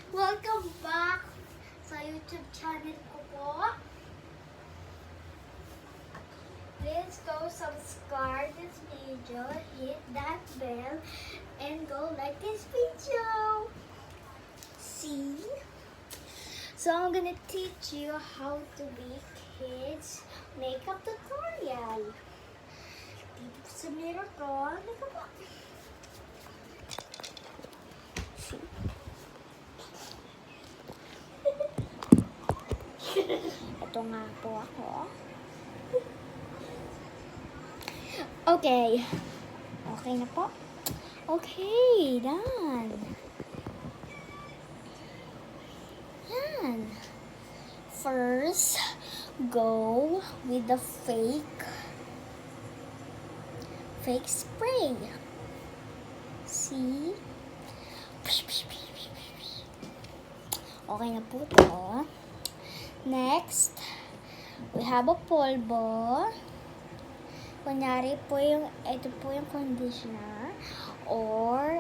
Welcome back sa YouTube channel ko po. Please go subscribe this video, hit that bell, and go like this video. See? So I'm gonna teach you how to be kids makeup tutorial. Dito po sa mirror ko, makeup po. Ito nga po ako. Okay. Okay na po. Okay, done. Yan. First, go with the fake spray. See? Okay na po to. Next, we have a polvo. Kunyari po ito po yung conditioner or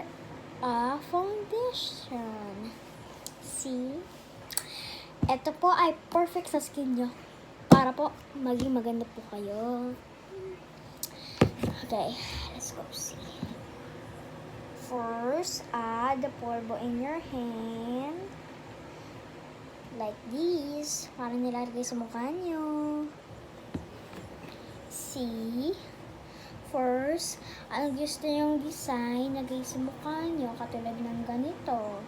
a foundation. See? Ito po ay perfect sa skin nyo para po maging maganda po kayo. Okay, let's go see. First, add the polvo in your hand. Like this. Parang nilalagay sa mukha nyo. See? First, ang gusto yung design, lagay sa mukha nyo. Katulad ng ganito.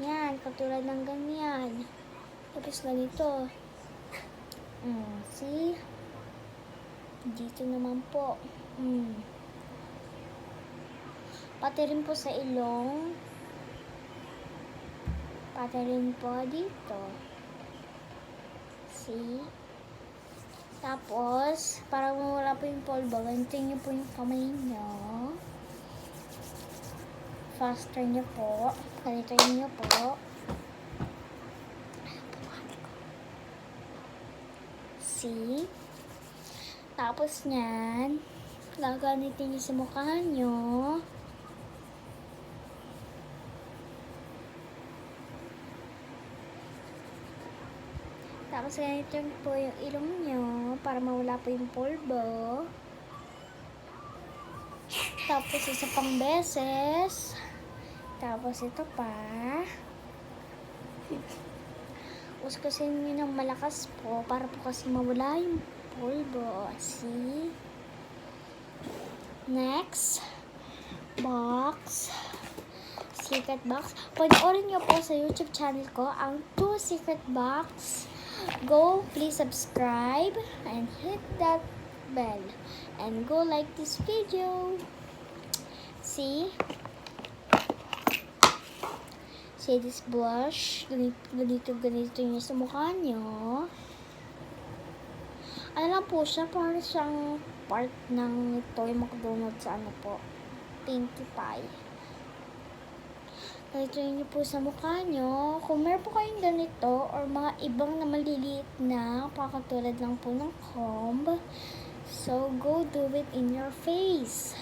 Yan, katulad ng ganyan. Tapos ganito. See? Dito naman po. Pati rin po sa ilong. Pati rin po dito. See? Tapos, para mawala po yung polvo, ganito nyo po yung kamay nyo. Faster nyo po. Ganito nyo po. See? Tapos nyan, gagamitin nyo sa mukha nyo. Tapos ganito po yung ilong nyo para mawala po yung polvo. Tapos isa pang beses. Tapos ito pa. Uskasin nyo ng malakas po para po kasi mawala yung polvo. See? Next. Box. Secret box. Panoorin nyo po sa YouTube channel ko ang 2 secret box. Go, please subscribe and hit that bell and go like this video. See this blush, ganito nyo sa mukha nyo. Ano lang po siya, parang siyang part ng toy McDonald's sa ano po, Pinkie Pie. Ganito nyo po sa mukha nyo. Kung meron po kayong ganito or mga ibang na maliliit na, pakatulad lang po ng comb, so go do it in your face.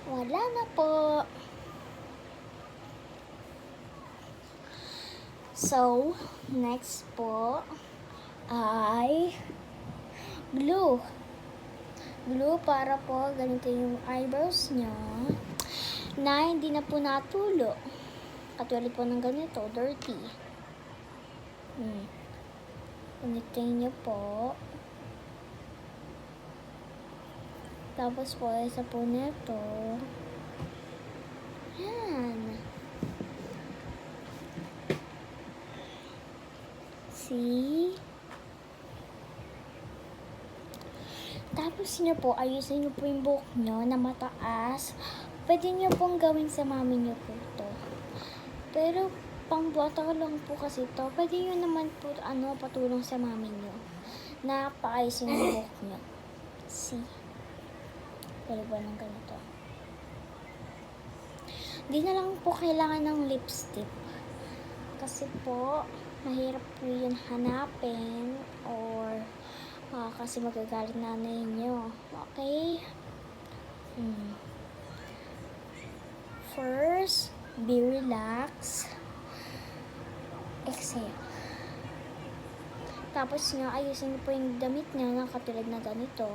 Wala na po. So, next po ay glue. Glue para po ganito yung eyebrows nyo na hindi na po natulo. Katulad po ng ganito, dirty. Ganito nyo po. Tapos po, isa po nito. Yan. See? Tapos nyo po, ayusin nyo po yung buhok nyo na mataas. Pwede nyo pong gawin sa mami nyo po ito. Pero pang bata lang po kasi to. Pwede nyo naman po patulong sa mami nyo na paayusin yung buhok nyo. See? Pwede ba ng ganito? Di na lang po kailangan ng lipstick. Kasi po, mahirap po yun hanapin or kasi magagalit nanay nyo. Okay? First, be relax. Exhale. Tapos nga, ayusin niyo po yung damit niya na katulad na ganito.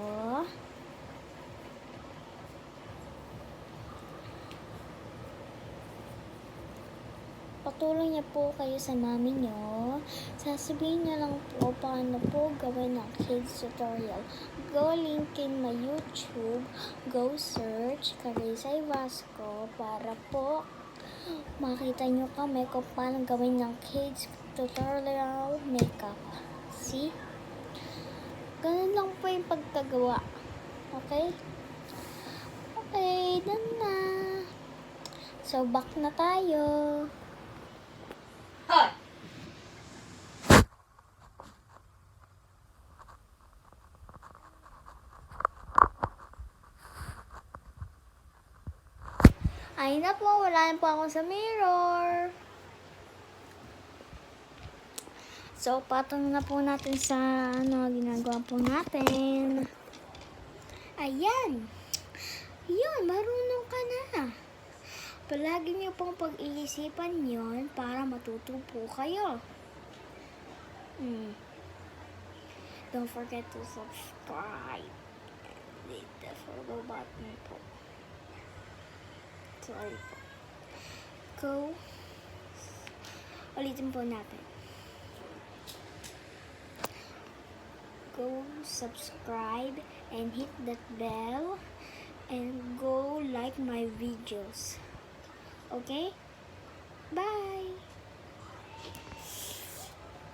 Patulong niya po kayo sa mami niyo. Sasabihin niya lang po paano po gawin ng kids tutorial. Go link in my YouTube. Go search Karisay Vasco para po makita niyo kami kung paano gawin ng kids tutorial makeup. See? Ganun lang po yung pagkagawa. Okay? Okay, done na. So, back na tayo. Ay na po, wala na po ako sa mirror. So, patong na po natin sa ginagawa po natin. Ayan. Yun, marunong ka na. Palagi niyo pong pag-iisipan yon para matuto po kayo. Don't forget to subscribe. Hit the follow button po. Sorry po. Go. Ulitin po natin. Go subscribe and hit that bell and go like my videos. Okay? Bye!